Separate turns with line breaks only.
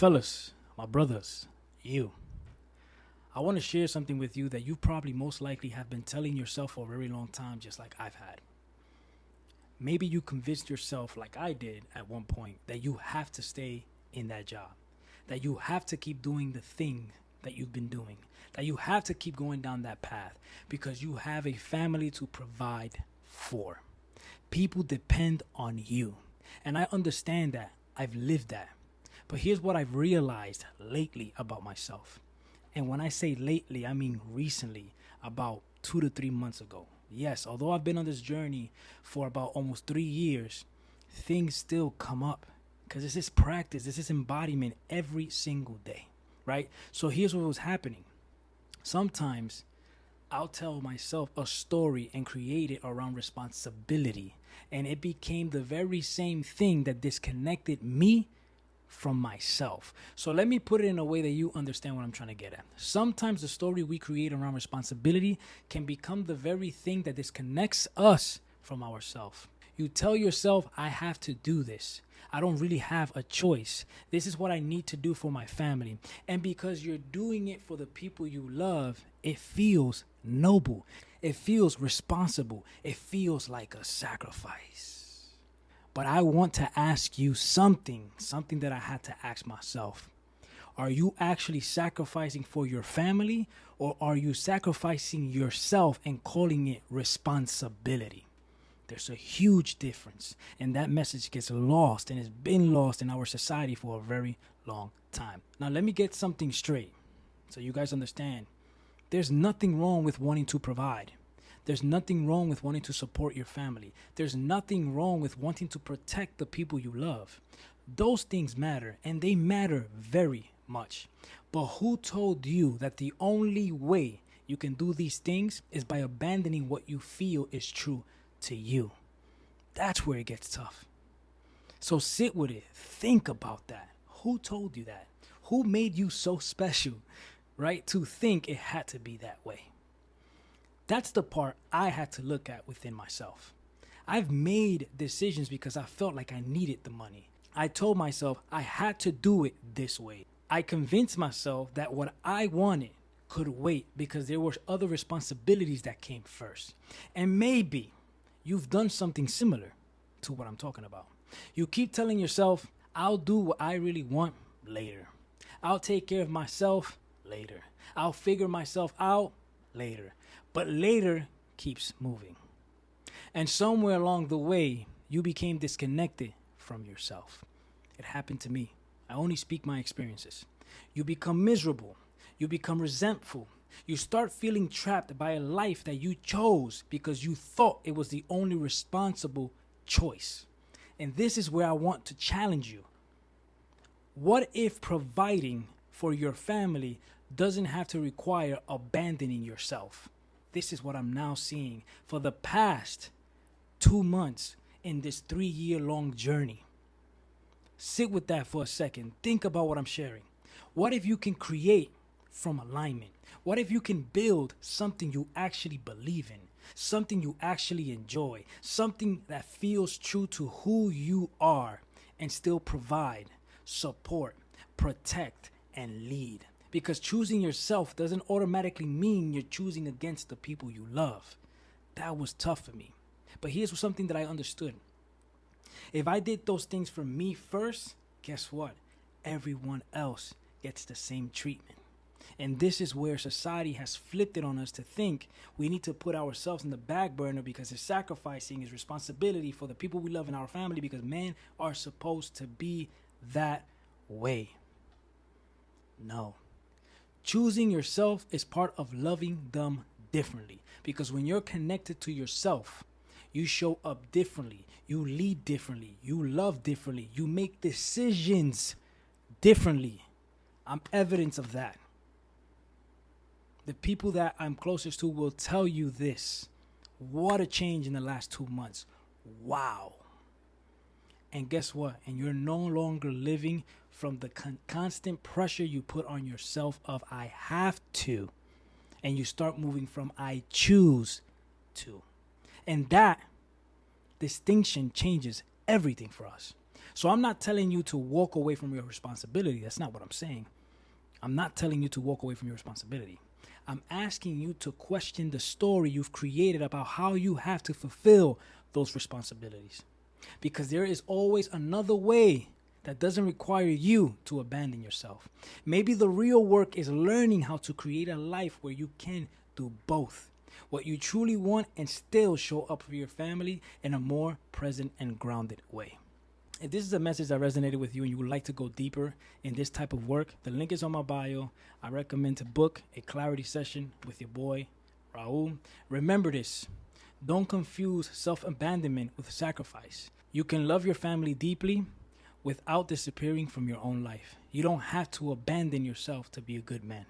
Fellas, my brothers, you. I want to share something with you that you probably most likely have been telling yourself for a very long time, just like I've had. Maybe you convinced yourself, like I did at one point, that you have to stay in that job, that you have to keep doing the thing that you've been doing, that you have to keep going down that path because you have a family to provide for. People depend on you. And I understand that. I've lived that. But here's what I've realized lately about myself. And when I say lately, I mean recently, about 2 to 3 months ago. Yes, although I've been on this journey for about almost 3 years, things still come up because it's this practice, it's this embodiment every single day, right? So here's what was happening. Sometimes I'll tell myself a story and create it around responsibility. And it became the very same thing that disconnected me from myself. So let me put it in a way that you understand what I'm trying to get at. Sometimes the story we create around responsibility can become the very thing that disconnects us from ourselves. You tell yourself, I have to do this. I don't really have a choice. This is what I need to do for my family. And because you're doing it for the people you love, it feels noble. It feels responsible. It feels like a sacrifice. But I want to ask you something that I had to ask myself. Are you actually sacrificing for your family, or are you sacrificing yourself and calling it responsibility? There's a huge difference, and that message gets lost, and it's been lost in our society for a very long time. Now, let me get something straight so you guys understand. There's nothing wrong with wanting to provide. There's nothing wrong with wanting to support your family. There's nothing wrong with wanting to protect the people you love. Those things matter, and they matter very much. But who told you that the only way you can do these things is by abandoning what you feel is true to you? That's where it gets tough. So sit with it. Think about that. Who told you that? Who made you so special, right, to think it had to be that way? That's the part I had to look at within myself. I've made decisions because I felt like I needed the money. I told myself I had to do it this way. I convinced myself that what I wanted could wait because there were other responsibilities that came first. And maybe you've done something similar to what I'm talking about. You keep telling yourself, I'll do what I really want later. I'll take care of myself later. I'll figure myself out later. But later keeps moving. And somewhere along the way, you became disconnected from yourself. It happened to me. I only speak my experiences. You become miserable. You become resentful. You start feeling trapped by a life that you chose because you thought it was the only responsible choice. And this is where I want to challenge you. What if providing for your family doesn't have to require abandoning yourself? This is what I'm now seeing for the past 2 months in this 3-year-long journey. Sit with that for a second. Think about what I'm sharing. What if you can create from alignment? What if you can build something you actually believe in, something you actually enjoy, something that feels true to who you are, and still provide, support, protect, and lead? Because choosing yourself doesn't automatically mean you're choosing against the people you love. That was tough for me. But here's something that I understood. If I did those things for me first, guess what? Everyone else gets the same treatment. And this is where society has flipped it on us to think we need to put ourselves in the back burner because it's sacrificing is responsibility for the people we love in our family because men are supposed to be that way. No. Choosing yourself is part of loving them differently. Because when you're connected to yourself, you show up differently. You lead differently. You love differently. You make decisions differently. I'm evidence of that. The people that I'm closest to will tell you this. What a change in the last 2 months. Wow. And guess what? And you're no longer living from the constant pressure you put on yourself of I have to. And you start moving from I choose to. And that distinction changes everything for us. So I'm not telling you to walk away from your responsibility. That's not what I'm saying. I'm not telling you to walk away from your responsibility. I'm asking you to question the story you've created about how you have to fulfill those responsibilities. Because there is always another way that doesn't require you to abandon yourself. Maybe the real work is learning how to create a life where you can do both. What you truly want and still show up for your family in a more present and grounded way. If this is a message that resonated with you and you would like to go deeper in this type of work, the link is on my bio. I recommend to book a clarity session with your boy, Raul. Remember this. Don't confuse self-abandonment with sacrifice. You can love your family deeply without disappearing from your own life. You don't have to abandon yourself to be a good man.